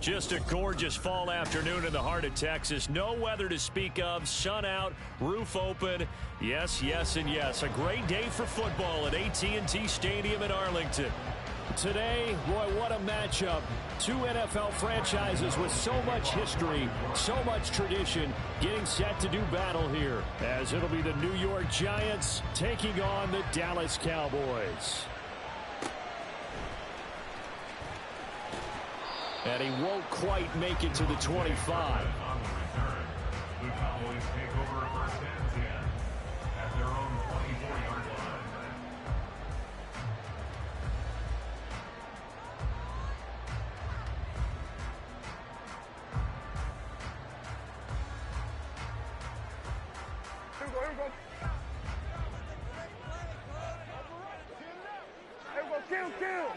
Just a gorgeous fall afternoon in the heart of Texas. No weather to speak of. Sun out, roof open. Yes, yes, and yes. A great day for football at AT&T Stadium in Arlington. Today, boy, what a matchup. Two NFL franchises with so much history, so much tradition, getting set to do battle here, as it'll be the New York Giants taking on the Dallas Cowboys. And he won't quite make it to the 25. The Cowboys take over first and 10 at their own 24-yard line. Here we go. Here we go. Kill.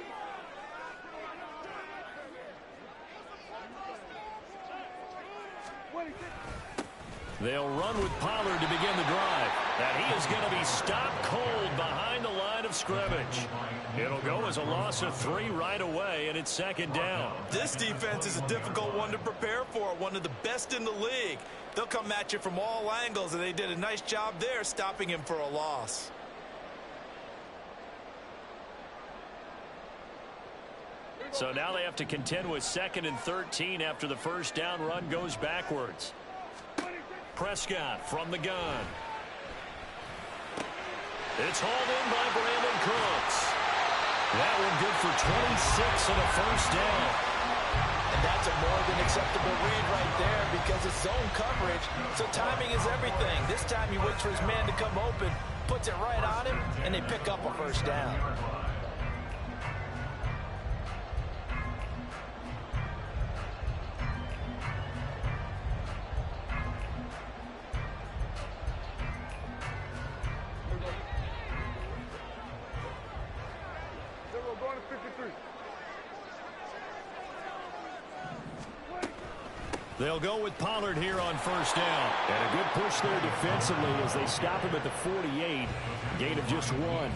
They'll run with Pollard to begin the drive. And he is going to be stopped cold behind the line of scrimmage. It'll go as a loss of 3 right away, and it's second down. This defense is a difficult one to prepare for, one of the best in the league. They'll come at you from all angles, and they did a nice job there stopping him for a loss. So now they have to contend with 2nd and 13 after the first down run goes backwards. Prescott from the gun. It's hauled in by Brandon Cooks. That one good for 26 and a first down. And that's a more than acceptable read right there because it's zone coverage, so timing is everything. This time he waits for his man to come open, puts it right on him, and they pick up a first down. They'll go with Pollard here on first down. And a good push there defensively as they stop him at the 48. Gain of just 1.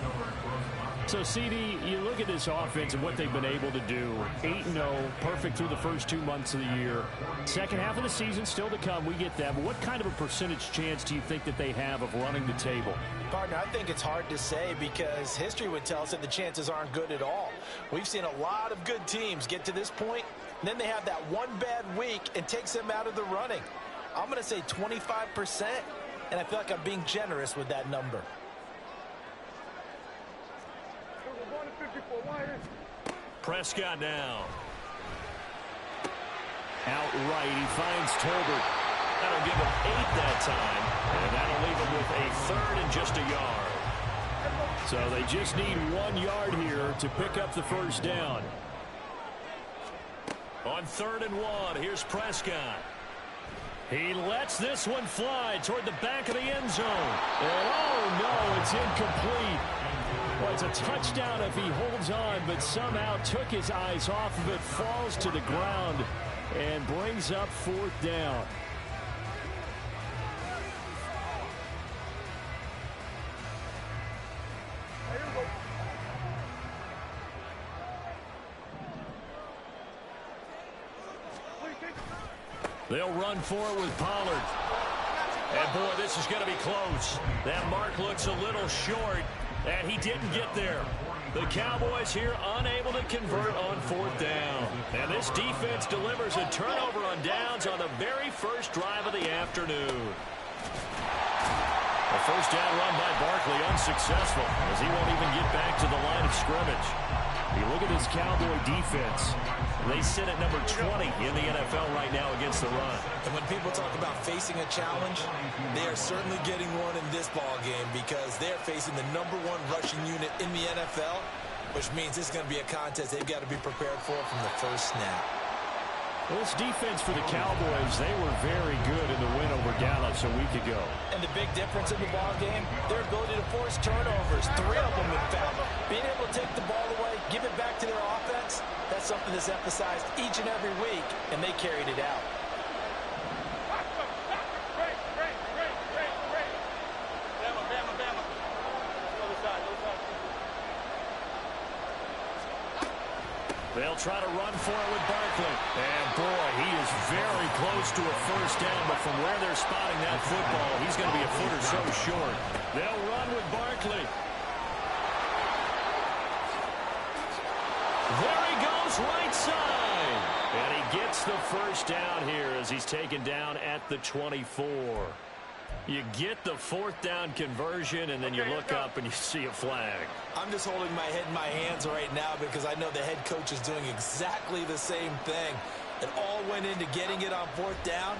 So, CD, you look at this offense and what they've been able to do. 8-0, perfect through the first 2 months of the year. Second half of the season still to come. We get that. But what kind of a percentage chance do you think that they have of running the table? Partner, I think it's hard to say because history would tell us that the chances aren't good at all. We've seen a lot of good teams get to this point, and then they have that one bad week and takes them out of the running. I'm going to say 25%, and I feel like I'm being generous with that number. Prescott now. Outright, he finds Tolbert. That'll give him 8 that time, and that'll leave him with a 3rd and just a yard. So they just need 1 yard here to pick up the first down. On 3rd and 1, here's Prescott. He lets this one fly toward the back of the end zone. And oh no, it's incomplete. Well, it's a touchdown if he holds on, but somehow took his eyes off of it, falls to the ground, and brings up 4th down. They'll run for it with Pollard. And boy, this is going to be close. That mark looks a little short, and he didn't get there. The Cowboys here unable to convert on 4th down. And this defense delivers a turnover on downs on the very first drive of the afternoon. A first down run by Barkley unsuccessful as he won't even get back to the line of scrimmage. You look at this Cowboy defense. They sit at number 20 in the NFL right now against the run. And when people talk about facing a challenge, they are certainly getting one in this ball game because they're facing the number 1 rushing unit in the NFL, which means it's going to be a contest they've got to be prepared for from the first snap. Well, this defense for the Cowboys, they were very good in the win over Dallas a week ago. And the big difference in the ball game, their ability to force turnovers, 3 of them in fact. Being able to take the ball away, give it back to their offense, that's something that's emphasized each and every week, and they carried it out. They'll try to run for it with Barkley. And, boy, he is very close to a first down, but from where they're spotting that football, he's going to be a foot or so short. They'll run with Barkley. There he goes, right side. And he gets the first down here as he's taken down at the 24. You get the fourth down conversion, and then you look up and you see a flag. I'm just holding my head in my hands right now because I know the head coach is doing exactly the same thing. It all went into getting it on fourth down,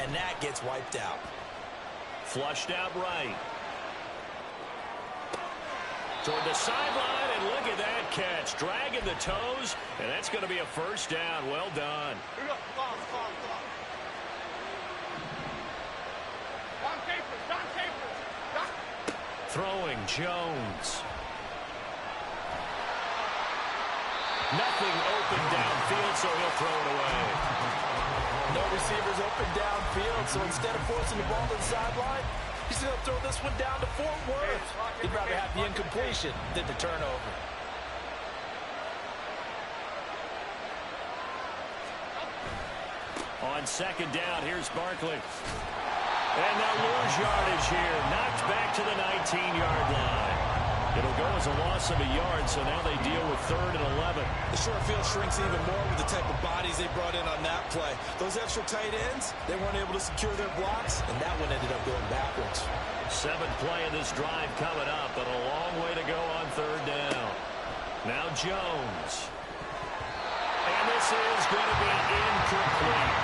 and that gets wiped out. Flushed out right. Toward the sideline, and look at that catch. Dragging the toes, and that's going to be a first down. Well done. Throwing Jones. Nothing open downfield, so he'll throw it away. No receivers open downfield, so instead of forcing the ball to the sideline, he's going to throw this one down to Fort Worth. He'd rather have the incompletion than the turnover. On second down, here's Barkley. And they'll lose yardage here. Knocked back to the 19-yard line. It'll go as a loss of a yard, so now they deal with 3rd and 11. The short field shrinks even more with the type of bodies they brought in on that play. Those extra tight ends, they weren't able to secure their blocks, and that one ended up going backwards. 7th play of this drive coming up, but a long way to go on 3rd down. Now Jones. And this is going to be incomplete.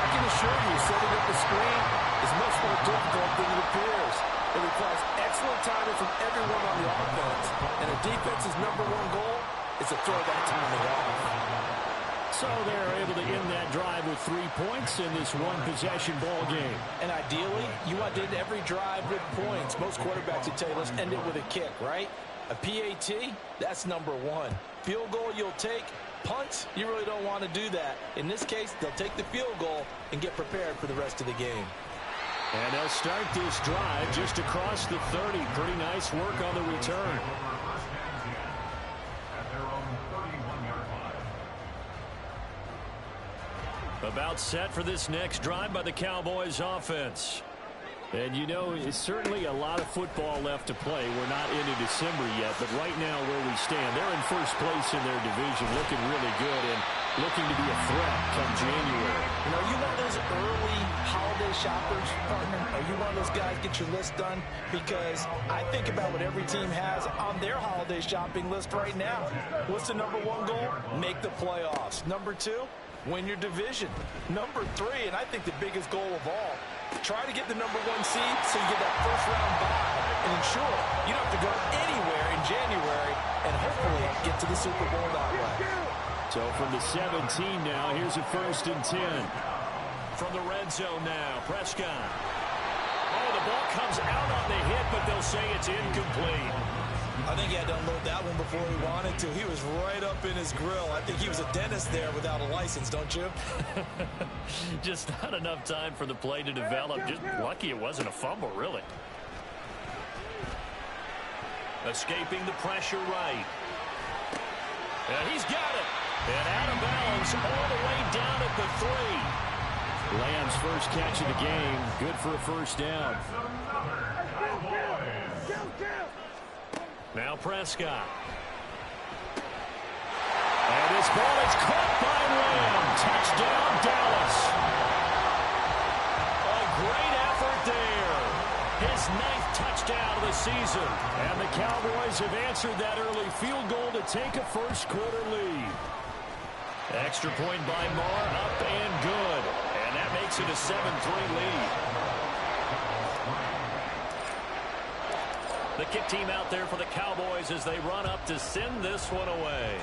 I can assure you, setting up the screen is much more difficult than it appears. It requires excellent timing from everyone on the offense, and the defense's #1 goal is to throw that timing off. So they're able to end that drive with 3 points in this one-possession ball game. And ideally, you want to end every drive with points. Most quarterbacks would tell you, let's end it with a kick, right? A PAT, that's #1. Field goal you'll take. Punts, you really don't want to do that. In this case, they'll take the field goal and get prepared for the rest of the game. And they'll start this drive just across the 30. Pretty nice work on the return. About set for this next drive by the Cowboys offense. And you know, it's certainly a lot of football left to play. We're not into December yet, but right now where we stand, they're in first place in their division, looking really good and looking to be a threat come January. You know, you one of those early holiday shoppers, partner? Are you one of those guys get your list done? Because I think about what every team has on their holiday shopping list right now. What's the #1 goal? Make the playoffs. #2, win your division. #3, and I think the biggest goal of all, try to get the #1 seed so you get that first-round bye and ensure you don't have to go anywhere in January and hopefully get to the Super Bowl that way. So from the 17 now, here's a 1st and 10. From the red zone now, Prescott. Oh, the ball comes out on the hit, but they'll say it's incomplete. I think he had to unload that one before he wanted to. He was right up in his grill. I think he was a dentist there without a license, don't you? Just not enough time for the play to develop. Just lucky it wasn't a fumble, really. Escaping the pressure right. And he's got it. And out of bounds all the way down at the 3. Lamb's first catch of the game. Good for a first down. Now Prescott. And this ball is caught by Lamb. Touchdown, Dallas. A great effort there. His 9th touchdown of the season. And the Cowboys have answered that early field goal to take a first-quarter lead. Extra point by Moore, up and good. And that makes it a 7-3 lead. The kick team out there for the Cowboys as they run up to send this one away.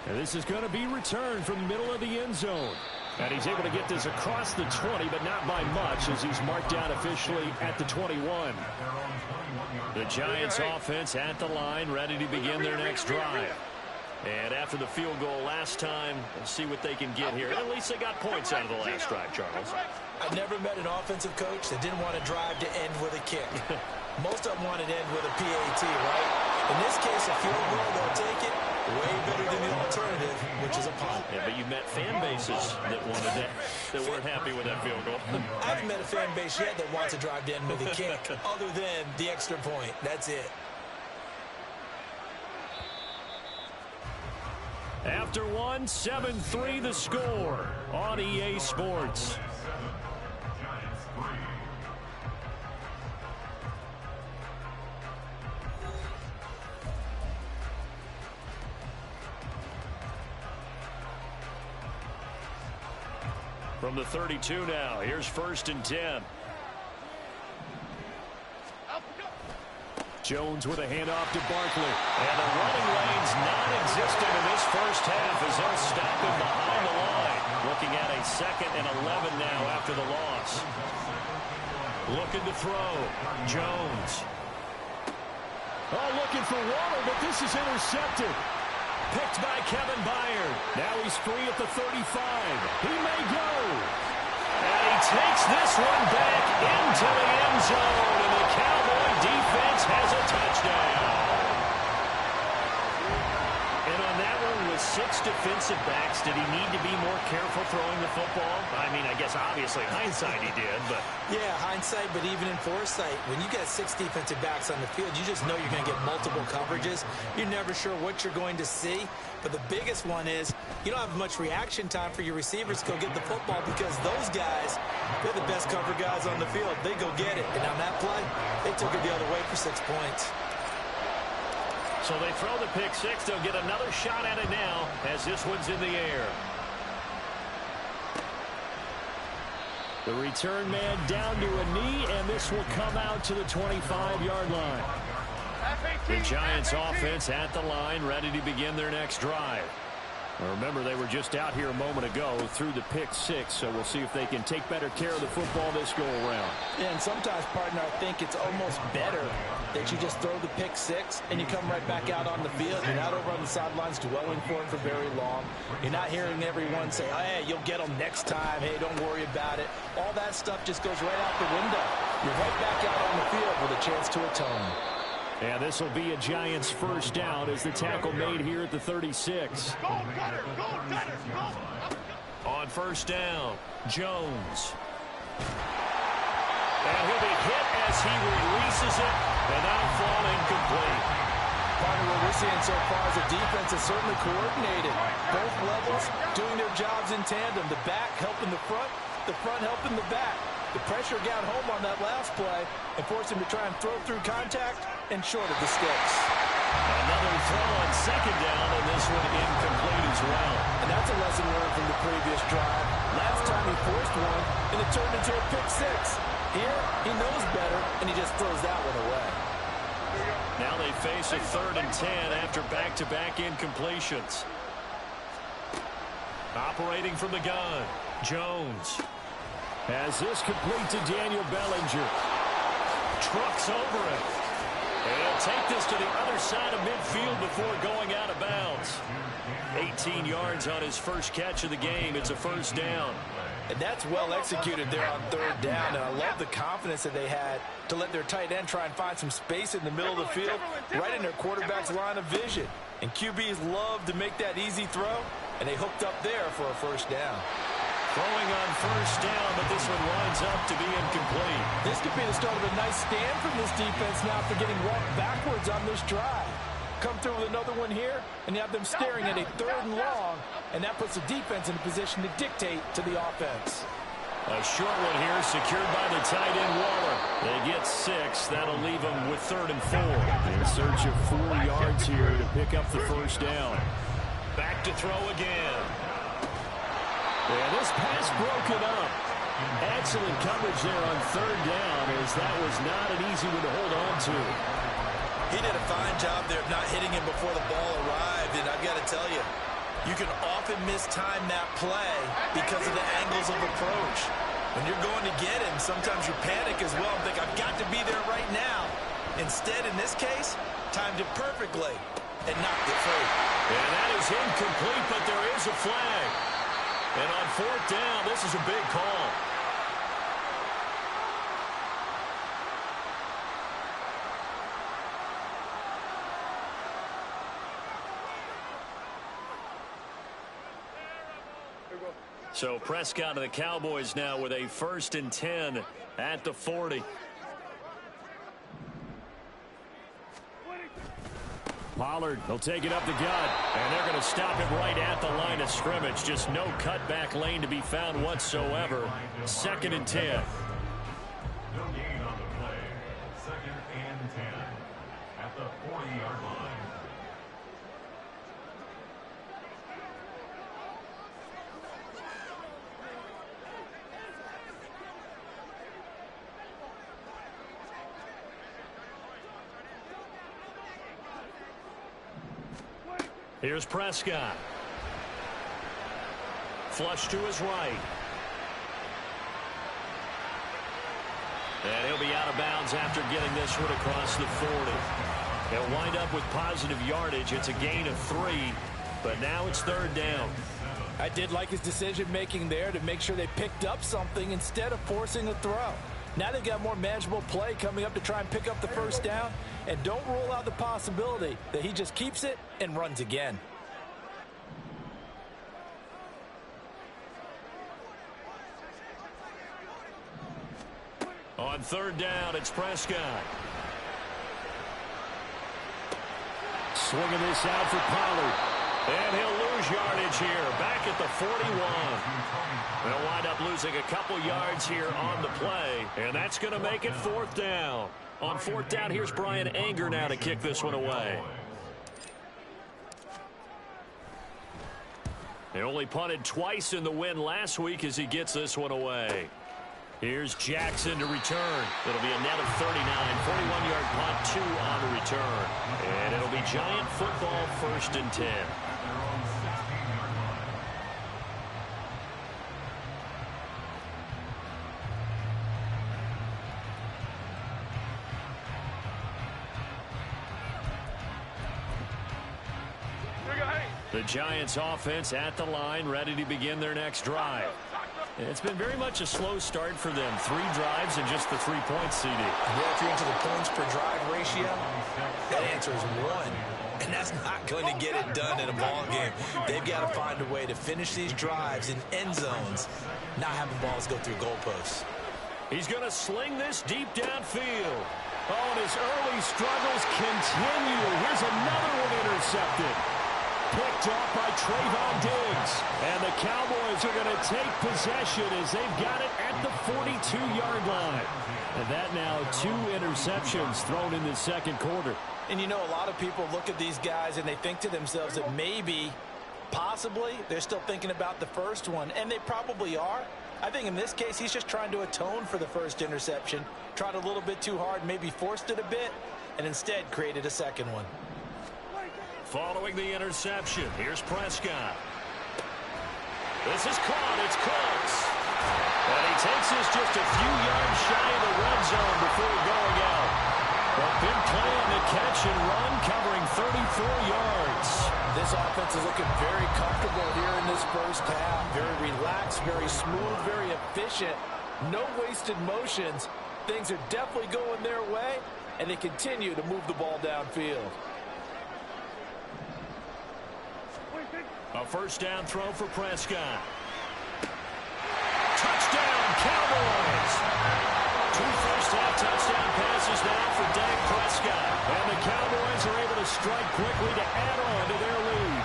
And this is going to be returned from the middle of the end zone. And he's able to get this across the 20, but not by much as he's marked down officially at the 21. The Giants offense at the line, ready to begin their next drive. And after the field goal last time, we'll see what they can get here. At least they got points out of the last drive, Charles. I've never met an offensive coach that didn't want to drive to end with a kick. Most of them wanted to end with a PAT, right? In this case, a field goal, they'll take it. Way better than the alternative, which is a punt. Yeah, but you met fan bases that wanted that weren't happy with that field goal. I haven't met a fan base yet that wants to drive to end with a kick, other than the extra point. That's it. After one, 7-3 the score on EA Sports. From the 32 now, here's 1st and 10. Jones with a handoff to Barkley. And the running lane's non-existent in this first half as they'll stop him behind the line. Looking at a 2nd and 11 now after the loss. Looking to throw. Jones. Oh, looking for Waller, but this is intercepted. Picked by Kevin Byard. Now he's free at the 35. He may go. And he takes this one back into the end zone. And the Cowboy defense has a touchdown. And on that one, with 6 defensive backs, did he need to be more careful throwing the football? I mean, I guess obviously hindsight he did, but... Yeah, hindsight, but even in foresight, when you get 6 defensive backs on the field, you just know you're going to get multiple coverages. You're never sure what you're going to see. But the biggest one is you don't have much reaction time for your receivers to go get the football because those guys, they're the best cover guys on the field. They go get it. And on that play, they took it the other way for 6 points. So they throw the pick 6. They'll get another shot at it now as this one's in the air. The return man down to a knee, and this will come out to the 25-yard line. The Giants offense at the line, ready to begin their next drive. Now remember, they were just out here a moment ago through the pick 6, so we'll see if they can take better care of the football this go-around. Yeah, and sometimes, partner, I think it's almost better that you just throw the pick 6 and you come right back out on the field. You're not over on the sidelines dwelling for it for very long. You're not hearing everyone say, oh, hey, you'll get them next time. Hey, don't worry about it. All that stuff just goes right out the window. You're right back out on the field with a chance to atone. And this will be a Giants first down as the tackle made here at the 36. On first down, Jones. And he'll be hit as he releases it, and that'll fall incomplete. Partner, what we're seeing so far is the defense is certainly coordinated. Both levels doing their jobs in tandem. The back helping the front helping the back. The pressure got home on that last play and forced him to try and throw through contact and short of the sticks. Another throw on second down, and this one incomplete as well. And that's a lesson learned from the previous drive. Last time he forced one, and it turned into a pick 6. Here, he knows better, and he just throws that one away. Now they face a 3rd and 10 after back-to-back incompletions. Operating from the gun, Jones. Has this complete to Daniel Bellinger. Trucks over it. And he'll take this to the other side of midfield before going out of bounds. 18 yards on his first catch of the game. It's a first down. And that's well executed there on 3rd down. And I love the confidence that they had to let their tight end try and find some space in the middle of the field, right in their quarterback's line of vision. And QBs love to make that easy throw, and they hooked up there for a first down. Throwing on first down, but this one winds up to be incomplete. This could be the start of a nice stand from this defense now for getting walked backwards on this drive. Come through with another one here, and you have them staring at a 3rd and long, and that puts the defense in a position to dictate to the offense. A short one here, secured by the tight end Waller. They get 6. That'll leave them with 3rd and 4. In search of 4 yards here to pick up the first down. Back to throw again. And this pass broken up. Excellent coverage there on 3rd down, as that was not an easy one to hold on to. He did a fine job there of not hitting him before the ball arrived, and I've got to tell you, you can often mistime that play because of the angles of approach. When you're going to get him, sometimes you panic as well and think, I've got to be there right now. Instead, in this case, timed it perfectly and knocked it free. And that is incomplete, but there is a flag. And on 4th down, this is a big call. So Prescott and the Cowboys now with a 1st and 10 at the 40. Pollard, they'll take it up the gut, and they're going to stop him right at the line of scrimmage. Just no cutback lane to be found whatsoever. 2nd and 10. No gain on the play. 2nd and 10 at the 40-yard line. Here's Prescott. Flush to his right. And he'll be out of bounds after getting this one across the 40. He'll wind up with positive yardage. It's a gain of 3, but now it's 3rd down. I did like his decision-making there to make sure they picked up something instead of forcing a throw. Now they've got more manageable play coming up to try and pick up the 1st down. And don't rule out the possibility that he just keeps it and runs again. On 3rd down, it's Prescott. Swinging this out for Pollard. And he'll lose yardage here. Back at the 41. They'll wind up losing a couple yards here on the play. And that's going to make it 4th down. On 4th down, here's Brian Anger now to kick this one away. They only punted twice in the win last week as he gets this one away. Here's Jackson to return. It'll be a net of 39. 41-yard punt, 2 on the return. And it'll be Giant football, 1st and 10. The Giants offense at the line, ready to begin their next drive. It's been very much a slow start for them. 3 drives and just the 3 points, CD. Yeah, if you're into the points per drive ratio, that answer is 1. And that's not going to get it done in a ball game. They've got to find a way to finish these drives in end zones, not having balls go through goalposts. He's going to sling this deep downfield. Oh, and his early struggles continue. Here's another one intercepted. Picked off by Trayvon Diggs. And the Cowboys are going to take possession as they've got it at the 42-yard line. And that now 2 interceptions thrown in the 2nd quarter. And you know, a lot of people look at these guys and they think to themselves that maybe, possibly, they're still thinking about the first one. And they probably are. I think in this case, he's just trying to atone for the first interception. Tried a little bit too hard, maybe forced it a bit, and instead created a 2nd one. Following the interception, here's Prescott. This is caught. It's Cooks. And he takes this just a few yards shy of the red zone before going out. A big play on the catch and run, covering 34 yards. This offense is looking very comfortable here in this first half. Very relaxed, very smooth, very efficient. No wasted motions. Things are definitely going their way, and they continue to move the ball downfield. A 1st down throw for Prescott. Touchdown, Cowboys! 2 first-half touchdown passes now for Dak Prescott. And the Cowboys are able to strike quickly to add on to their lead.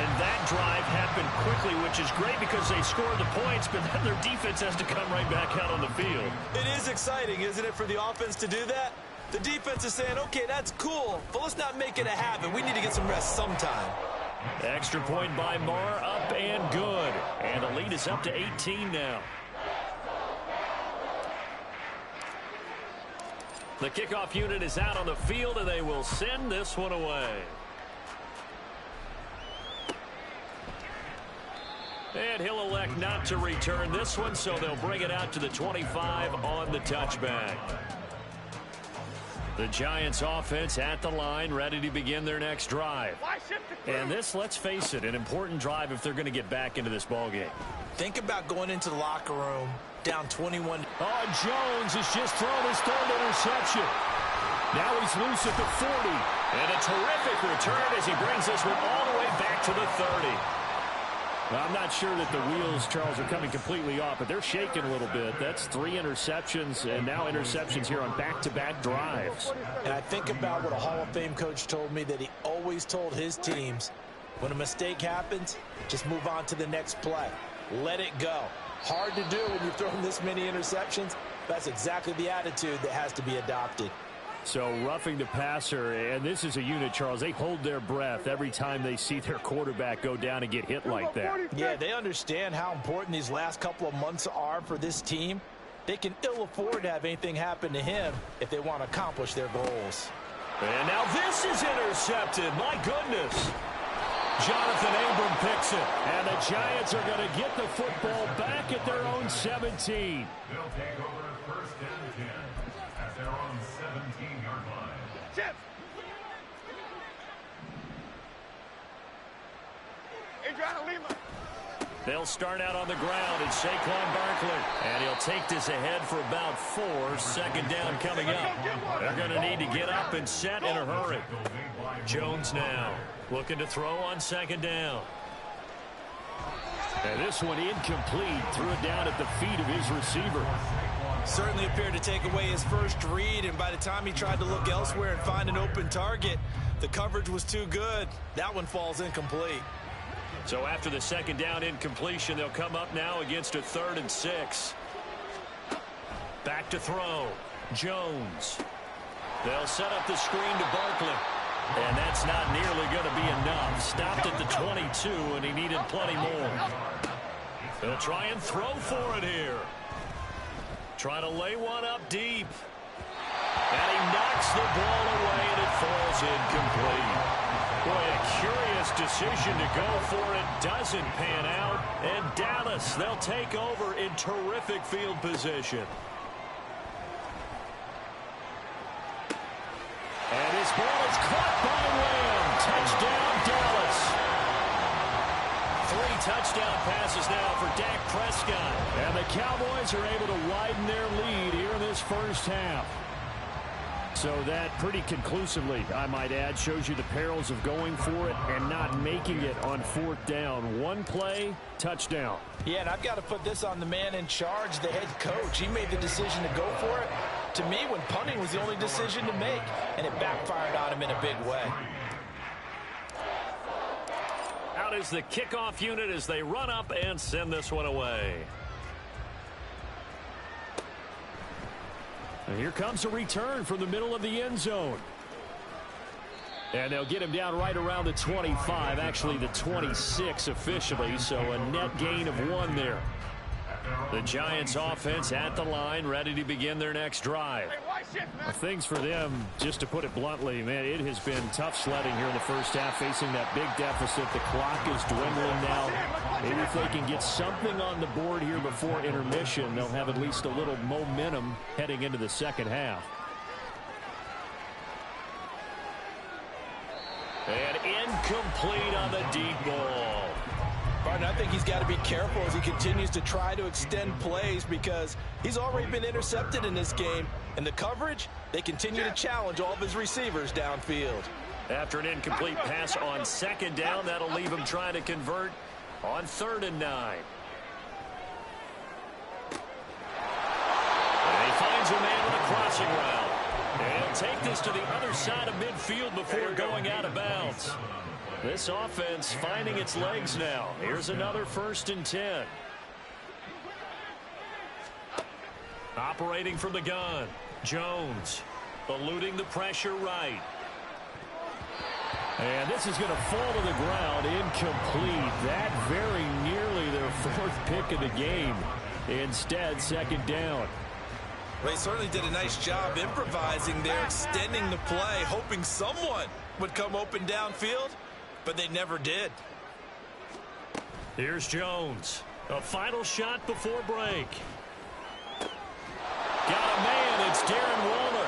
And that drive happened quickly, which is great because they scored the points, but then their defense has to come right back out on the field. It is exciting, isn't it, for the offense to do that? The defense is saying, okay, that's cool, but let's not make it a habit. We need to get some rest sometime. Extra point by Marr, up and good. And the lead is up to 18 now. The kickoff unit is out on the field, and they will send this one away. And he'll elect not to return this one, so they'll bring it out to the 25 on the touchback. The Giants offense at the line, ready to begin their next drive. And this, let's face it, an important drive if they're going to get back into this ballgame. Think about going into the locker room down 21. Oh, Jones has just thrown his 3rd interception. Now he's loose at the 40. And a terrific return as he brings this one all the way back to the 30. Well, I'm not sure that the wheels, Charles, are coming completely off, but they're shaking a little bit. That's 3 interceptions, and now interceptions here on back-to-back drives. And I think about what a Hall of Fame coach told me, that he always told his teams, when a mistake happens, just move on to the next play. Let it go. Hard to do when you've thrown this many interceptions. That's exactly the attitude that has to be adopted. So roughing the passer, and this is a unit, Charles. They hold their breath every time they see their quarterback go down and get hit like that. Yeah, they understand how important these last couple of months are for this team. They can ill afford to have anything happen to him if they want to accomplish their goals. And now this is intercepted. My goodness. Jonathan Abram picks it. And the Giants are going to get the football back at their own 17. They'll take over first and 10 at their own 17-yard line. Jeff. Adriana Lima. They'll start out on the ground, and Saquon Barkley. And he'll take this ahead for about 4. Second down coming up. They're going to need to get up and set in a hurry. Jones now looking to throw on second down. And this one incomplete. Threw it down at the feet of his receiver. Certainly appeared to take away his first read, and by the time he tried to look elsewhere and find an open target, the coverage was too good. That one falls incomplete. So after the second down incompletion, they'll come up now against a 3rd and 6. Back to throw. Jones. They'll set up the screen to Barkley. And that's not nearly going to be enough. Stopped at the 22, and he needed plenty more. They'll try and throw for it here. Try to lay one up deep. And he knocks the ball away, and it falls incomplete. Boy, a curious decision to go for it. Doesn't pan out. And Dallas, they'll take over in terrific field position. And his ball is caught by Lamb. Touchdown, Dallas. 3 touchdown passes now for Dak Prescott. And the Cowboys are able to widen their lead here in this first half. So that pretty conclusively, I might add, shows you the perils of going for it and not making it on 4th down. One play, touchdown. Yeah, and I've got to put this on the man in charge, the head coach. He made the decision to go for it. To me, when punting was the only decision to make, and it backfired on him in a big way. Out is the kickoff unit as they run up and send this one away. And here comes a return from the middle of the end zone. And they'll get him down right around the 25, actually the 26 officially, so a net gain of 1 there. The Giants offense at the line, ready to begin their next drive. Well, things for them, just to put it bluntly, man, it has been tough sledding here in the first half, facing that big deficit. The clock is dwindling now. Maybe if they can get something on the board here before intermission, they'll have at least a little momentum heading into the second half. And incomplete on the deep ball. Barton, I think he's got to be careful as he continues to try to extend plays, because he's already been intercepted in this game. And the coverage, they continue to challenge all of his receivers downfield. After an incomplete pass on second down, that'll leave him trying to convert on 3rd and 9. And he finds a man with a crossing route. And he'll take this to the other side of midfield before going out of bounds. This offense finding its legs now. Here's another 1st and 10. Operating from the gun. Jones eluding the pressure right. And this is going to fall to the ground, incomplete. That very nearly their 4th pick of the game. Instead, second down. They certainly did a nice job improvising there, extending the play, hoping someone would come open downfield, but they never did. Here's Jones. A final shot before break. Got a man. It's Darren Waller.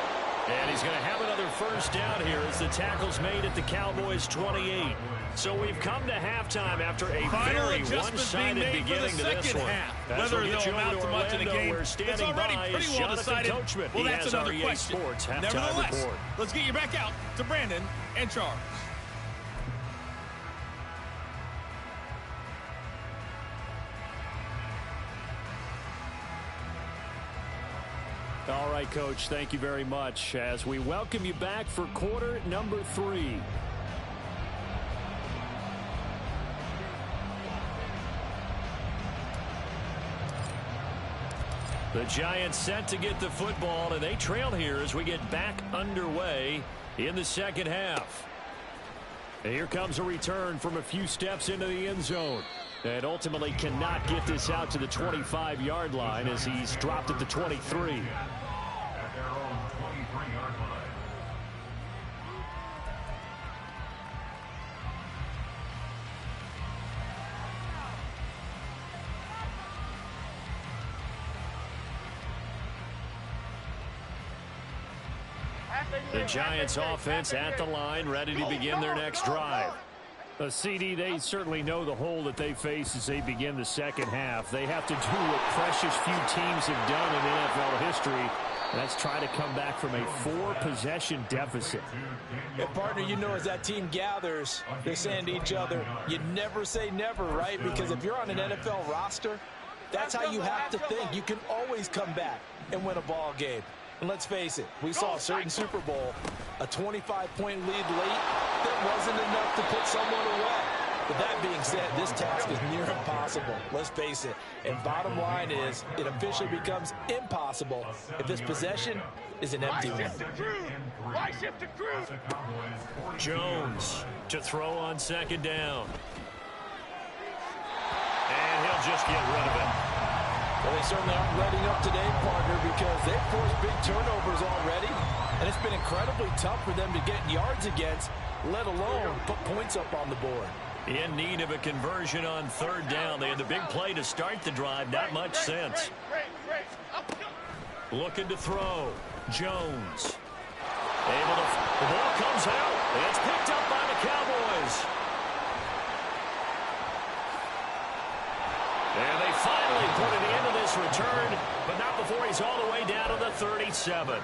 And he's going to have another first down here as the tackle's made at the Cowboys 28. So we've come to halftime after a very one-sided beginning to this one. Whether they'll amount to much in the game, it's already pretty well decided. Well, that's another question. Nevertheless, let's get you back out to Brandon and Charles. All right, Coach, thank you very much as we welcome you back for quarter number 3. The Giants set to get the football, and they trail here as we get back underway in the second half. And here comes a return from a few steps into the end zone. And ultimately cannot get this out to the 25-yard line as he's dropped at the 23. At their own 23-yard line. The Giants offense at the line, ready to begin their next drive. CD, they certainly know the hole that they face as they begin the second half. They have to do what precious few teams have done in NFL history. That's try to come back from a 4-possession deficit. And partner, you know, as that team gathers, they're saying to each other, you never say never, right? Because if you're on an NFL roster, that's how you have to think. You can always come back and win a ball game. And let's face it, we saw a certain Super Bowl, a 25-point lead late that wasn't enough to put someone away. But that being said, this task is near impossible. Let's face it. And bottom line is, it officially becomes impossible if this possession is an empty one. Jones to throw on second down. And he'll just get rid of it. Well, they certainly aren't letting up today, partner, because they've forced big turnovers already, and it's been incredibly tough for them to get yards against, let alone put points up on the board. In need of a conversion on third down. They had the big play to start the drive. Not much sense. Looking to throw. Jones. The ball comes out. It's picked up by the Cowboys. And they finally put an end to this return, but not before he's all the way down to the 37.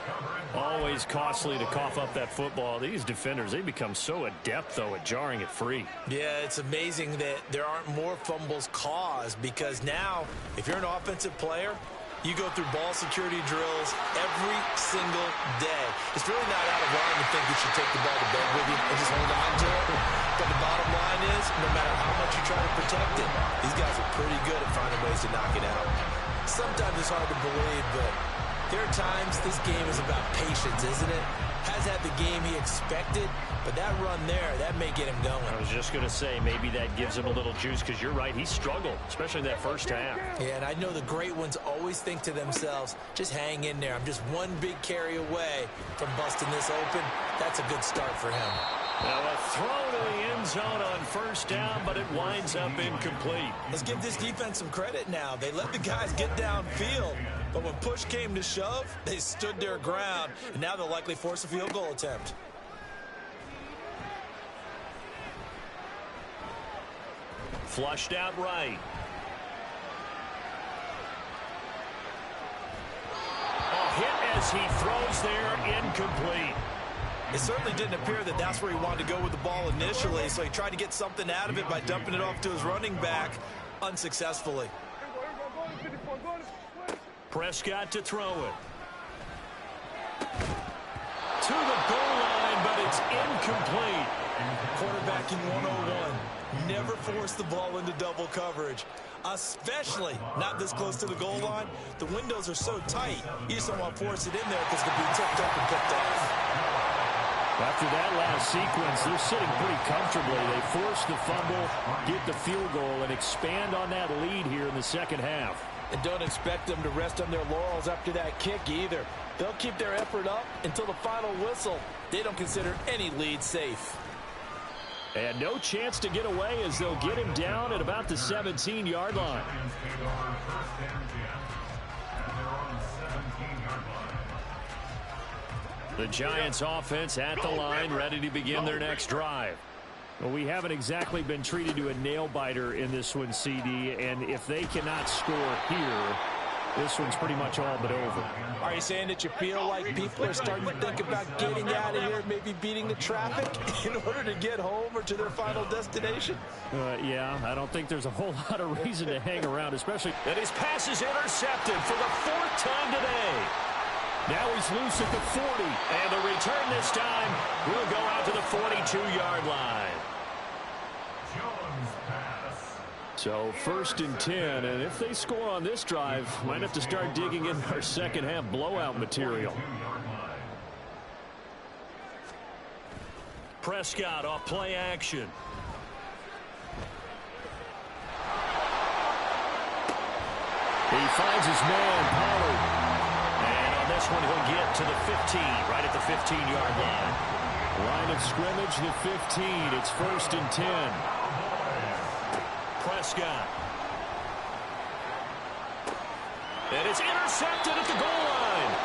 Always costly to cough up that football. These defenders, they become so adept, though, at jarring it free. Yeah, it's amazing that there aren't more fumbles caused, because now, if you're an offensive player, you go through ball security drills every single day. It's really not out of line to think you should take the ball to bed with you and just hold on to it. But the bottom line is, no matter how much you try to protect it, these guys are pretty good at finding ways to knock it out. Sometimes it's hard to believe, but there are times this game is about patience, isn't it? Has had the game he expected, but that run there, that may get him going. I was just going to say, maybe that gives him a little juice, because you're right, he struggled, especially in that first half. Yeah, and I know the great ones always think to themselves, just hang in there. I'm just one big carry away from busting this open. That's a good start for him. Now a throw to the end zone on first down, but it winds up incomplete. Let's give this defense some credit now. They let the guys get downfield, but when push came to shove, they stood their ground, and now they'll likely force a field goal attempt. Flushed out right. A hit as he throws there, incomplete. It certainly didn't appear that that's where he wanted to go with the ball initially, so he tried to get something out of it by dumping it off to his running back unsuccessfully. Prescott to throw it. To the goal line, but it's incomplete. Quarterbacking 101. Never force the ball into double coverage, especially not this close to the goal line. The windows are so tight, you just don't want to force it in there because it could be tipped up and picked off. After that last sequence, they're sitting pretty comfortably. They force the fumble, get the field goal, and expand on that lead here in the second half. And don't expect them to rest on their laurels after that kick either. They'll keep their effort up until the final whistle. They don't consider any lead safe. And no chance to get away as they'll get him down at about the 17-yard line. The Giants offense at the line, ready to begin their next drive. Well, we haven't exactly been treated to a nail-biter in this one, CD, and if they cannot score here, this one's pretty much all but over. Are you saying that you feel like people are starting to think about getting out of here, maybe beating the traffic in order to get home or to their final destination? Yeah, I don't think there's a whole lot of reason to hang around, especially. And his pass is intercepted for the 4th time today. Now he's loose at the 40. And the return this time will go out to the 42-yard line. So 1st and 10, and if they score on this drive, might have to start digging in our second half blowout material. Prescott off play action. He finds his man, Pollard. And on this one, he'll get to the 15, right at the 15-yard line. Line of scrimmage, the 15. It's 1st and 10. Prescott. And it's intercepted at the goal line.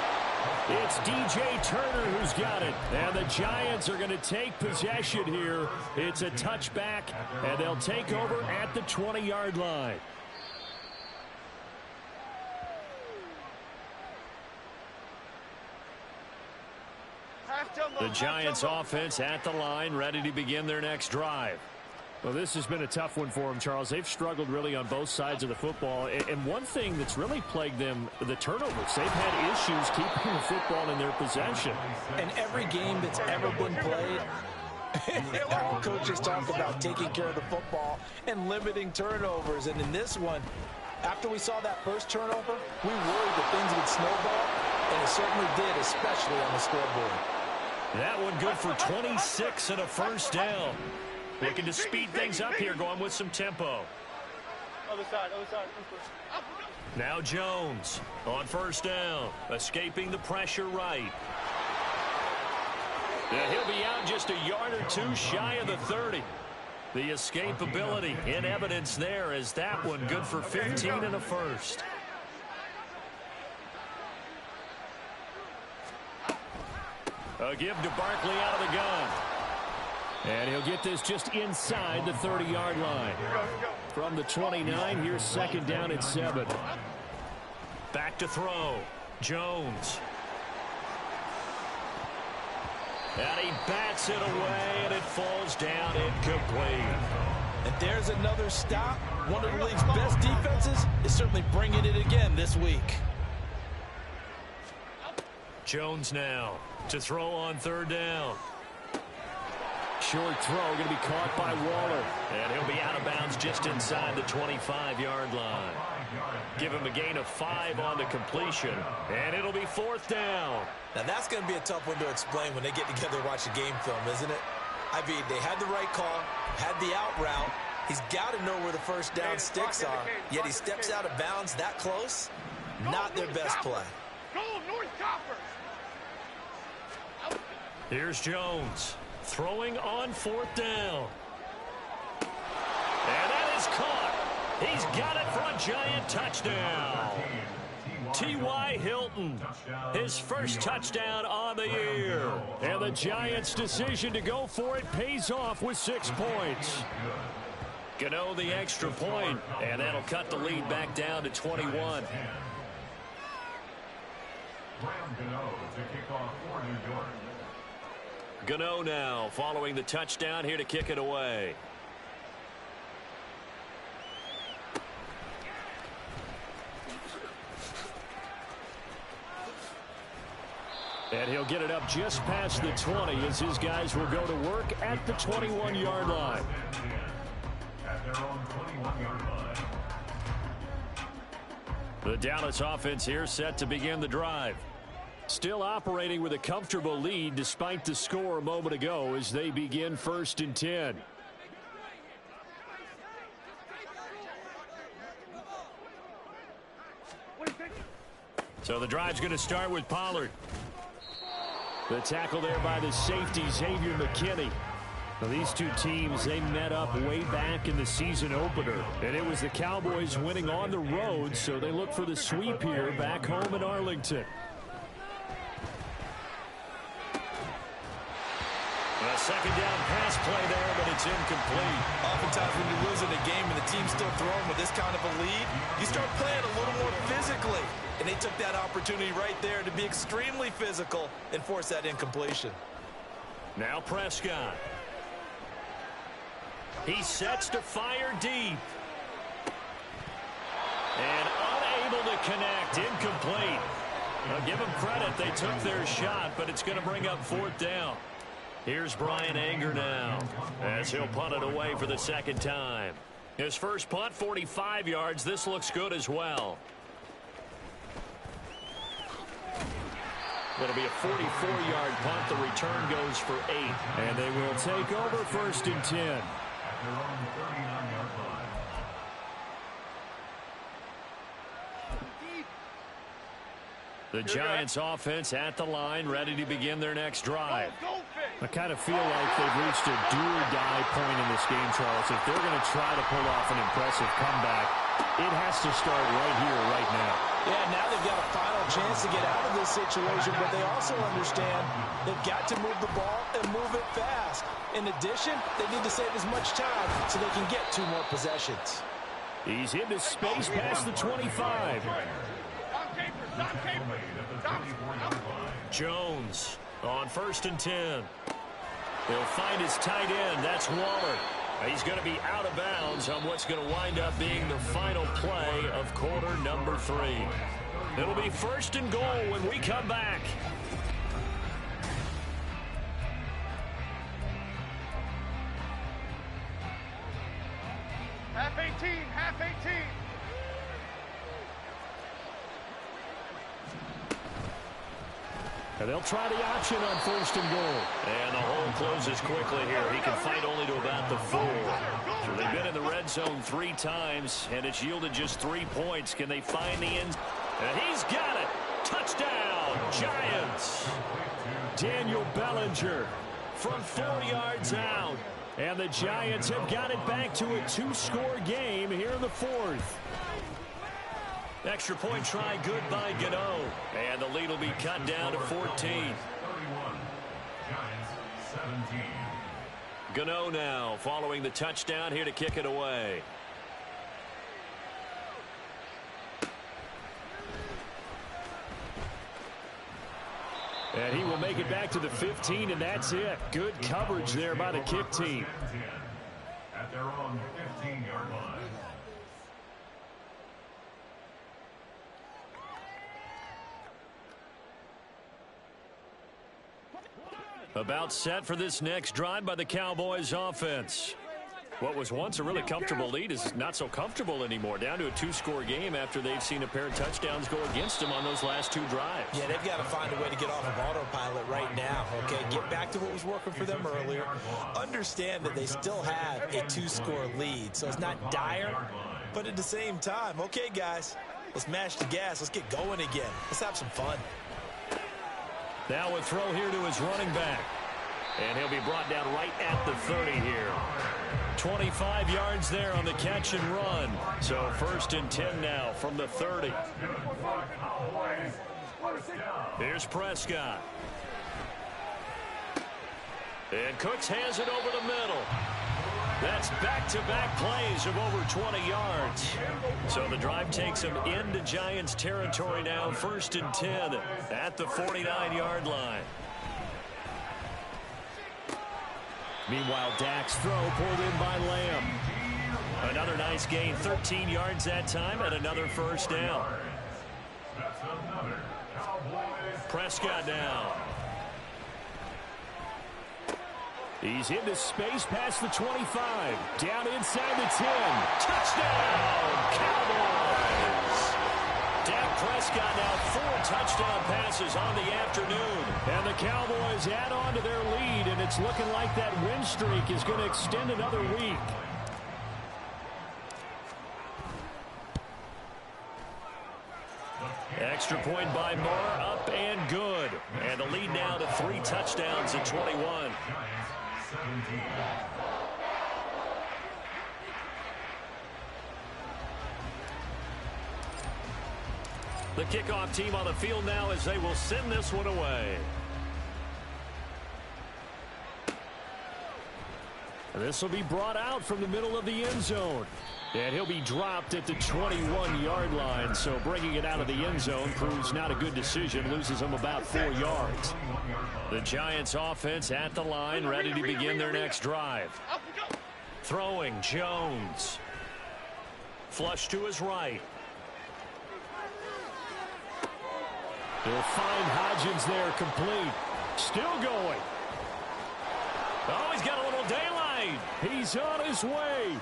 It's DJ Turner who's got it. And the Giants are going to take possession here. It's a touchback, and they'll take over at the 20-yard line. The Giants offense at the line, ready to begin their next drive. Well, this has been a tough one for them, Charles. They've struggled really on both sides of the football. And one thing that's really plagued them, the turnovers. They've had issues keeping the football in their possession. In every game that's ever been played, our coaches talk about taking care of the football and limiting turnovers. And in this one, after we saw that first turnover, we worried that things would snowball, and it certainly did, especially on the scoreboard. That one good for 26 and a first down. Looking to speed things up here, going with some tempo. Other side, other side. Now Jones on first down, escaping the pressure right. And he'll be out just a yard or two shy of the 30. The escapability in evidence there as that one good for 15 and a first. A give to Barkley out of the gun. And he'll get this just inside the 30-yard line. From the 29, here's second down at 7. Back to throw. Jones. And he bats it away, and it falls down incomplete. And there's another stop. One of the league's best defenses is certainly bringing it again this week. Jones now to throw on third down. Short throw going to be caught by Waller. And he'll be out of bounds just inside the 25-yard line. Give him a gain of 5 on the completion. And it'll be fourth down. Now that's going to be a tough one to explain when they get together and watch a game film, isn't it? I mean, they had the right call, had the out route. He's got to know where the first down sticks are, yet he steps out of bounds that close. Not their best play. Go, North Copper! Here's Jones throwing on fourth down. And that is caught. He's got it for a Giant touchdown. T.Y. Hilton, his first touchdown on the year. And the Giants' decision to go for it pays off with 6 points. Gano the extra point, and that'll cut the lead back down to 21. Graham Gano to kick off for New York. Gano now following the touchdown here to kick it away. And he'll get it up just past the 20 as his guys will go to work at the 21-yard line. At their own 21-yard line. The Dallas offense here set to begin the drive. Still operating with a comfortable lead despite the score a moment ago as they begin 1st and 10. So the drive's going to start with Pollard. The tackle there by the safety, Xavier McKinney. Now, these two teams, they met up way back in the season opener. And it was the Cowboys winning on the road, so they look for the sweep here back home in Arlington. A second down pass play there, but it's incomplete. Oftentimes when you're losing a game and the team's still throwing with this kind of a lead, you start playing a little more physically. And they took that opportunity right there to be extremely physical and force that incompletion. Now Prescott. He sets to fire deep. And unable to connect. Incomplete. I'll give them credit. They took their shot, but it's going to bring up 4th down. Here's Brian Anger now as he'll punt it away for the 2nd time. His first punt, 45 yards. This looks good as well. It'll be a 44-yard punt. The return goes for 8. And they will take over 1st and 10. At their own 39-yard line. The Giants offense at the line, ready to begin their next drive. I kind of feel like they've reached a do-or-die point in this game, Charles. If they're going to try to pull off an impressive comeback, it has to start right here, right now. Yeah, now they've got a final chance to get out of this situation, but they also understand they've got to move the ball and move it fast. In addition, they need to save as much time so they can get 2 more possessions. He's into space past the 25. Jones on 1st and 10. He'll find his tight end. That's Waller. He's going to be out of bounds on what's going to wind up being the final play of quarter number 3. It'll be 1st and goal when we come back. Half 18, half 18. And they'll try the option on 1st and goal. And the hole closes quickly here. He can fight only to about the 4. So they've been in the red zone 3 times, and it's yielded just 3 points. Can they find the end? And he's got it. Touchdown, Giants. Daniel Bellinger from 4 yards out. And the Giants have got it back to a 2-score game here in the 4th. Extra point try good by Gano. And the lead will be cut down to 14. 31. Giants 17. Gano now following the touchdown here to kick it away. And he will make it back to the 15, and that's it. Good coverage there by the kick team. At their own 15-yard line. About set for this next drive by the Cowboys offense. What was once a really comfortable lead is not so comfortable anymore. Down to a 2-score game after they've seen a pair of touchdowns go against them on those last 2 drives. Yeah, they've got to find a way to get off of autopilot right now, okay? Get back to what was working for them earlier. Understand that they still have a 2-score lead, so it's not dire. But at the same time, okay, guys, let's mash the gas. Let's get going again. Let's have some fun. Now a throw here to his running back. And he'll be brought down right at the 30 here. 25 yards there on the catch and run. So 1st and 10 now from the 30. Here's Prescott. And Cooks has it over the middle. That's back-to-back plays of over 20 yards. So the drive takes him into Giants territory now. 1st and 10 at the 49-yard line. Meanwhile, Dak's throw pulled in by Lamb. Another nice gain, 13 yards that time, and another 1st down. Prescott down. He's into space past the 25. Down inside the 10. Touchdown, Cowboys! Dak Prescott now 4 touchdown passes on the afternoon. And the Cowboys add on to their lead, and it's looking like that win streak is going to extend another week. Extra point by Moore, up and good. And the lead now to 3 touchdowns at 21. The kickoff team on the field now as they will send this one away. This will be brought out from the middle of the end zone. And he'll be dropped at the 21-yard line. So bringing it out of the end zone proves not a good decision. Loses him about 4 yards. The Giants offense at the line, ready to begin their next drive. Throwing, Jones. Flush to his right. He'll find Hodgins there complete. Still going. Oh, he's got a little daylight. He's on his way.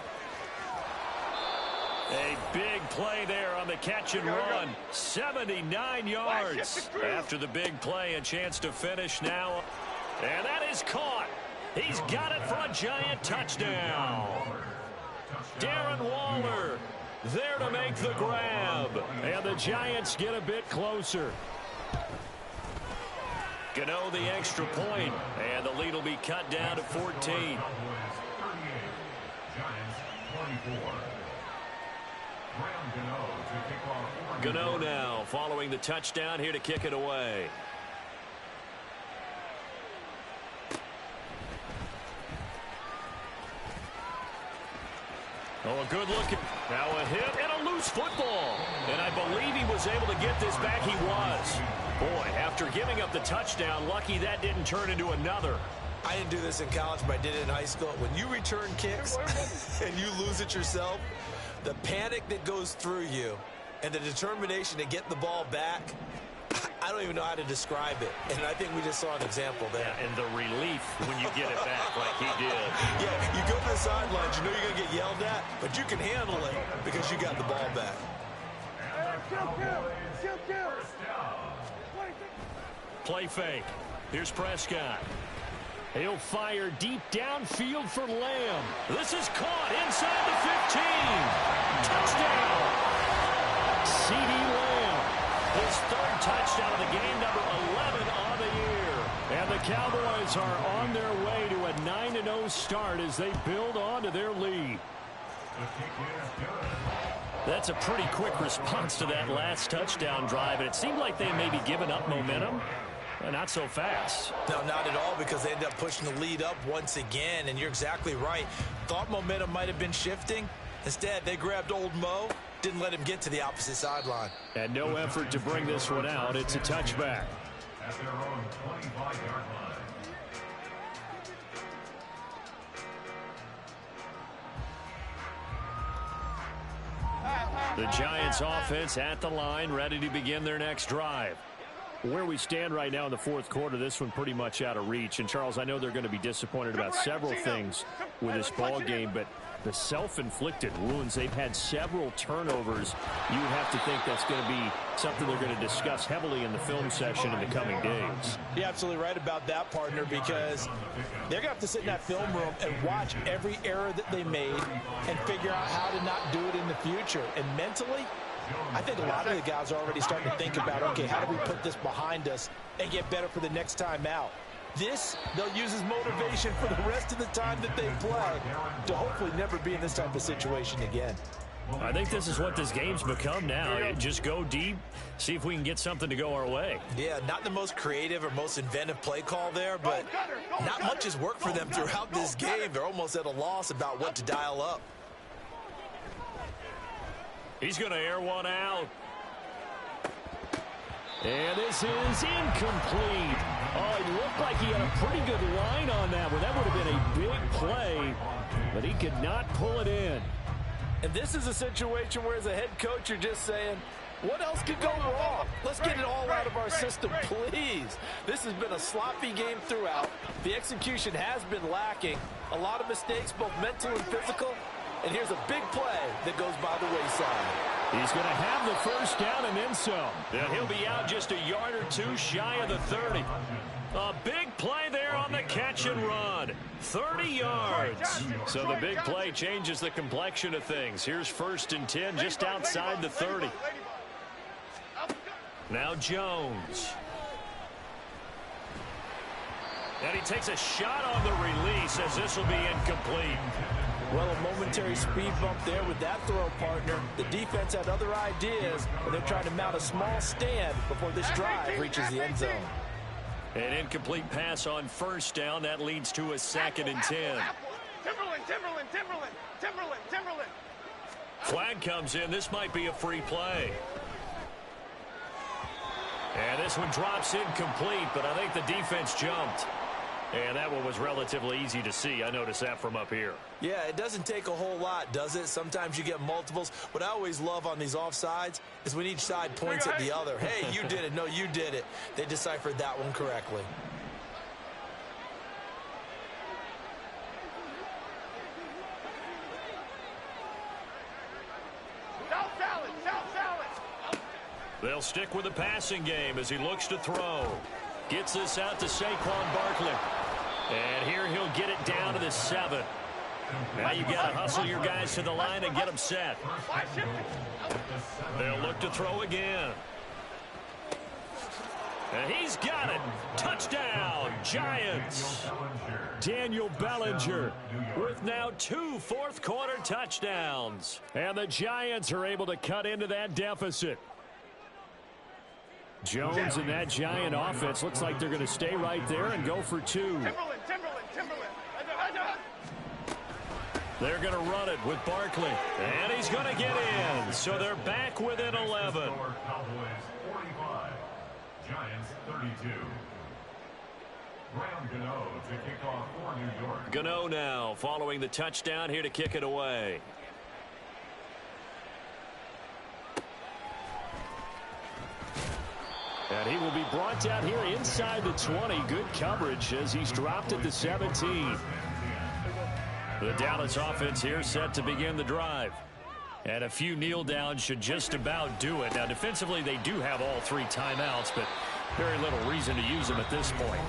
A big play there on the catch and run. 79 yards. After the big play, a chance to finish now. And that is caught. He's got it for a Giant touchdown. Darren Waller there to make the grab. And the Giants get a bit closer. Gano the extra point. And the lead will be cut down to 14. 38. Giants 24. Gano now following the touchdown here to kick it away. Oh, a good look. Now a hit and a loose football. And I believe he was able to get this back. He was. Boy, after giving up the touchdown, lucky that didn't turn into another. I didn't do this in college, but I did it in high school. When you return kicks and you lose it yourself, the panic that goes through you and the determination to get the ball back, I don't even know how to describe it. And I think we just saw an example there. Yeah, and the relief when you get it back like he did. Yeah, you go to the sidelines, you know you're going to get yelled at, but you can handle it because you got the ball back. Play fake. Here's Prescott. He'll fire deep downfield for Lamb. This is caught inside the 15. Touchdown. CeeDee Lamb. His third touchdown of the game, number 11 on the year. And the Cowboys are on their way to a 9-0 start as they build on to their lead. That's a pretty quick response to that last touchdown drive, and it seemed like they may be giving up momentum. Not so fast. No, not at all, because they end up pushing the lead up once again, and you're exactly right. Thought momentum might have been shifting. Instead, they grabbed old Mo, didn't let him get to the opposite sideline. And no effort to bring this one out. It's a touchback. At their own 25-yard line. The Giants offense at the line, ready to begin their next drive. Where we stand right now in the fourth quarter, this one pretty much out of reach. And, Charles, I know they're going to be disappointed about several things with this ball game, but the self-inflicted wounds, they've had several turnovers. You have to think that's going to be something they're going to discuss heavily in the film session in the coming days. You're absolutely right about that, partner, because they're going to have to sit in that film room and watch every error that they made and figure out how to not do it in the future. And mentally, I think a lot of the guys are already starting to think about, okay, how do we put this behind us and get better for the next time out? This, they'll use as motivation for the rest of the time that they play to hopefully never be in this type of situation again. I think this is what this game's become now. Just go deep, see if we can get something to go our way. Yeah, not the most creative or most inventive play call there, but not much has worked for them throughout this game. They're almost at a loss about what to dial up. He's going to air one out. And this is incomplete. Oh, it looked like he had a pretty good line on that one. That would have been a big play, but he could not pull it in. And this is a situation where, as a head coach, you're just saying, what else could go wrong? Let's get it all out of our system, please. This has been a sloppy game throughout. The execution has been lacking. A lot of mistakes, both mental and physical. And here's a big play that goes by the wayside. He's going to have the first down and then some. And he'll be out just a yard or two shy of the 30. A big play there on the catch and run. 30 yards. So the big play changes the complexion of things. Here's 1st and 10 just outside the 30. Now Jones. And he takes a shot on the release as this will be incomplete. Well, a momentary speed bump there with that throw, partner. The defense had other ideas, and they're trying to mount a small stand before this drive reaches the end zone. An incomplete pass on 1st down. That leads to a 2nd and 10. Timberland. Flag comes in. This might be a free play. And this one drops incomplete, but I think the defense jumped. And that one was relatively easy to see. I noticed that from up here. Yeah, it doesn't take a whole lot, does it? Sometimes you get multiples. What I always love on these offsides is when each side points at the other. Hey, you did it. No, you did it. They deciphered that one correctly. They'll stick with the passing game as he looks to throw. Gets this out to Saquon Barkley. And here he'll get it down to the 7. Now you've got to hustle your guys to the line and get them set. They'll look to throw again. And he's got it. Touchdown, Giants. Daniel Bellinger with now 2 fourth-quarter touchdowns. And the Giants are able to cut into that deficit. Jones and that Giant offense looks like they're going to stay right there and go for 2. Timberland. They're going to run it with Barkley. And he's going to get in. So they're back within 11. Cowboys 45, Giants 32. Graham Gano to kick off for New York. Gano now following the touchdown here to kick it away. And he will be brought down here inside the 20. Good coverage as he's dropped at the 17. The Dallas offense here set to begin the drive. And a few kneel downs should just about do it. Now defensively they do have all 3 timeouts, but very little reason to use them at this point.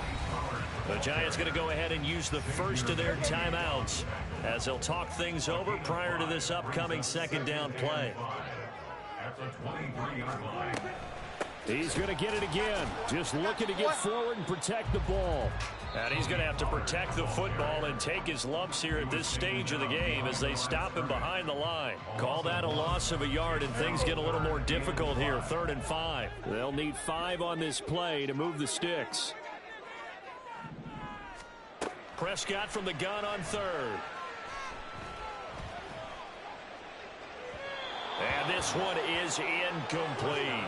The Giants going to go ahead and use the first of their timeouts as they'll talk things over prior to this upcoming second down play. At the 23-yard line. He's going to get it again. Just looking to get forward and protect the ball. And he's going to have to protect the football and take his lumps here at this stage of the game as they stop him behind the line. Call that a loss of a yard, and things get a little more difficult here. 3rd and 5. They'll need 5 on this play to move the sticks. Prescott from the gun on 3rd. And this one is incomplete.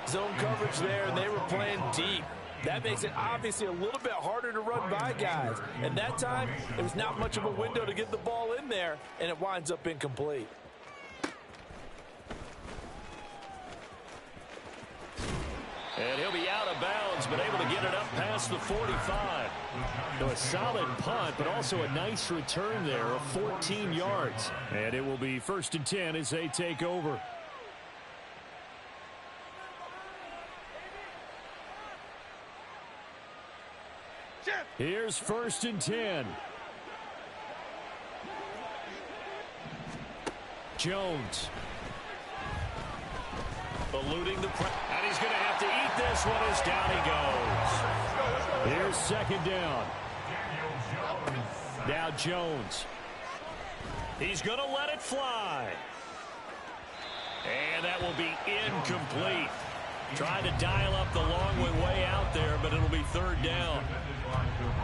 Zone coverage there, and they were playing deep. That makes it obviously a little bit harder to run by guys. And that time, it was not much of a window to get the ball in there, and it winds up incomplete. And he'll be out of bounds, but able to get it up past the 45. So a solid punt, but also a nice return there of 14 yards. And it will be 1st and 10 as they take over. Here's 1st and 10. Jones. Eluding the press. And he's going to have to eat this one as down he goes. Here's 2nd down. Now Jones. He's going to let it fly. And that will be incomplete. Trying to dial up the long way out there, but it'll be 3rd down.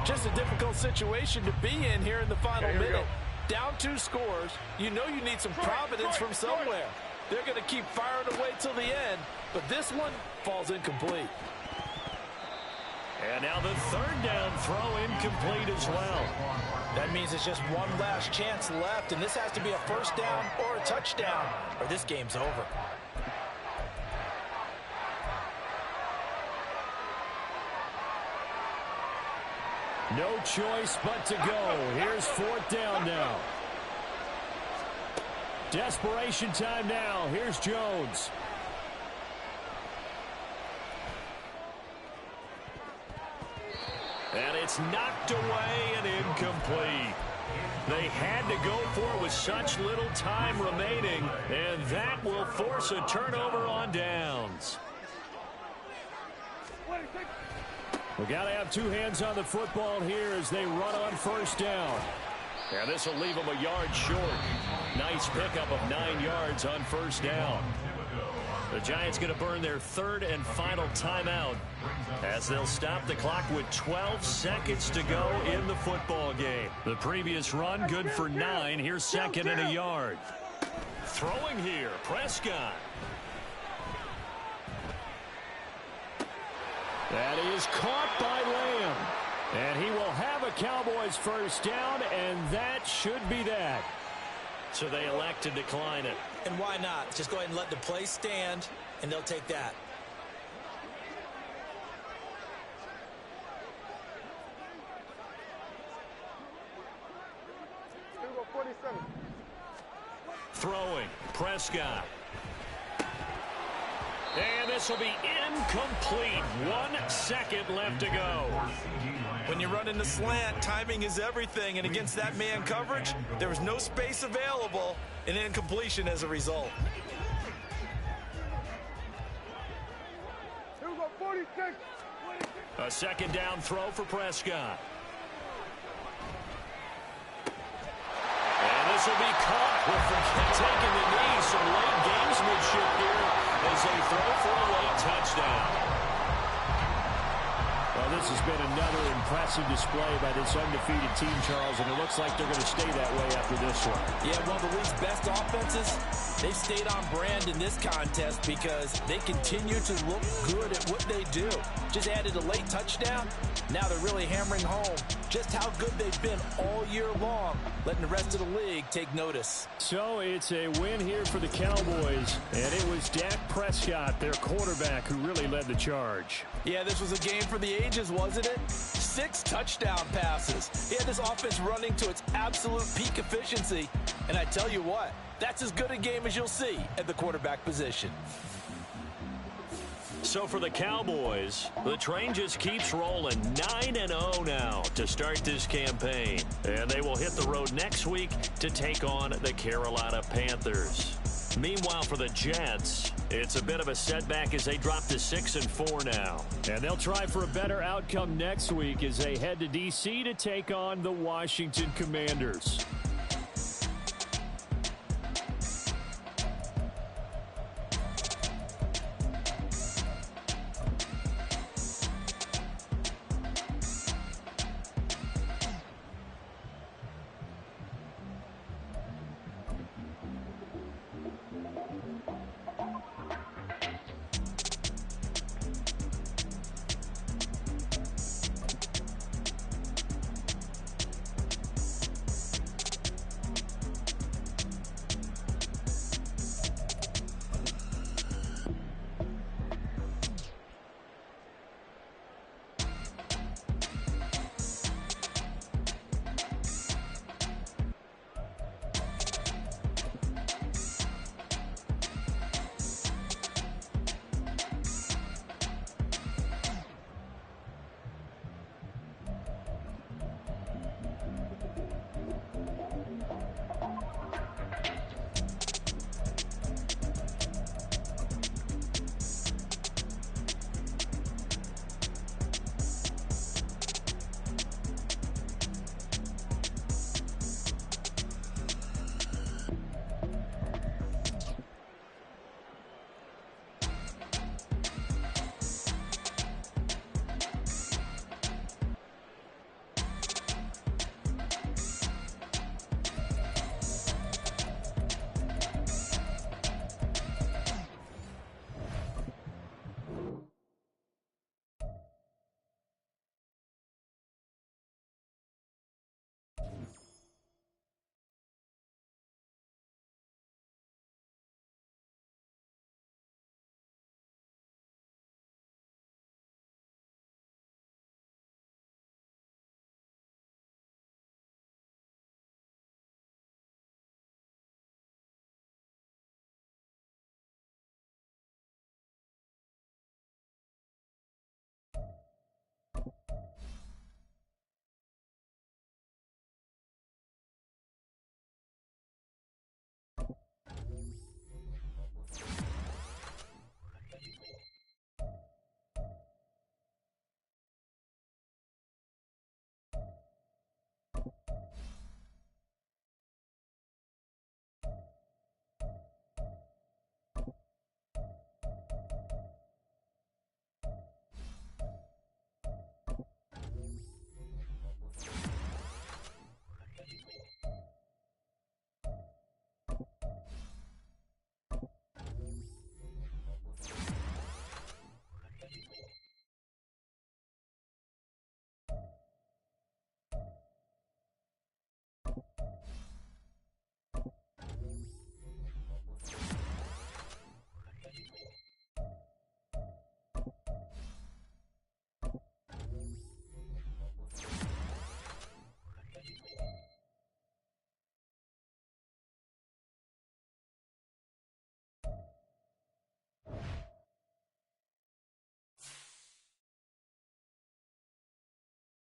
Just a difficult situation to be in here in the final minute. Down 2 scores. You know you need some providence from somewhere. They're going to keep firing away till the end, but this one falls incomplete. And now the 3rd down throw incomplete as well. That means it's just one last chance left, and this has to be a 1st down or a touchdown, or this game's over. No choice but to go. Here's 4th down now. Desperation time now. Here's Jones. And it's knocked away and incomplete. They had to go for it with such little time remaining, and that will force a turnover on downs. We've got to have 2 hands on the football here as they run on 1st down. And this will leave them a yard short. Nice pickup of 9 yards on 1st down. The Giants going to burn their 3rd and final timeout as they'll stop the clock with 12 seconds to go in the football game. The previous run good for 9. Here's 2nd and a yard. Throwing here, Prescott. That is caught by Lamb. And he will have a Cowboys first down, and that should be that. So they elect to decline it. And why not? Just go ahead and let the play stand, and they'll take that. Throwing, Prescott. And this will be incomplete. 1 second left to go. When you run in the slant, timing is everything. And against that man coverage, there was no space available, and incompletion as a result. A second down throw for Prescott. And this will be caught. Taking the knee. Some late gamesmanship here as they throw for a late touchdown. Well, this has been another impressive display by this undefeated team, Charles, and it looks like they're going to stay that way after this one. Yeah, one of the league's best offenses, they've stayed on brand in this contest because they continue to look good at what they do. Just added a late touchdown. Now they're really hammering home just how good they've been all year long, letting the rest of the league take notice. So it's a win here for the Cowboys, and it was Dak Prescott, their quarterback, who really led the charge. Yeah, this was a game for the ages, wasn't it? 6 touchdown passes. He had this offense running to its absolute peak efficiency. And I tell you what, that's as good a game as you'll see at the quarterback position. So for the Cowboys, the train just keeps rolling. 9-0 now to start this campaign. And they will hit the road next week to take on the Carolina Panthers. Meanwhile, for the Jets, it's a bit of a setback as they drop to 6-4 now. And they'll try for a better outcome next week as they head to D.C. to take on the Washington Commanders.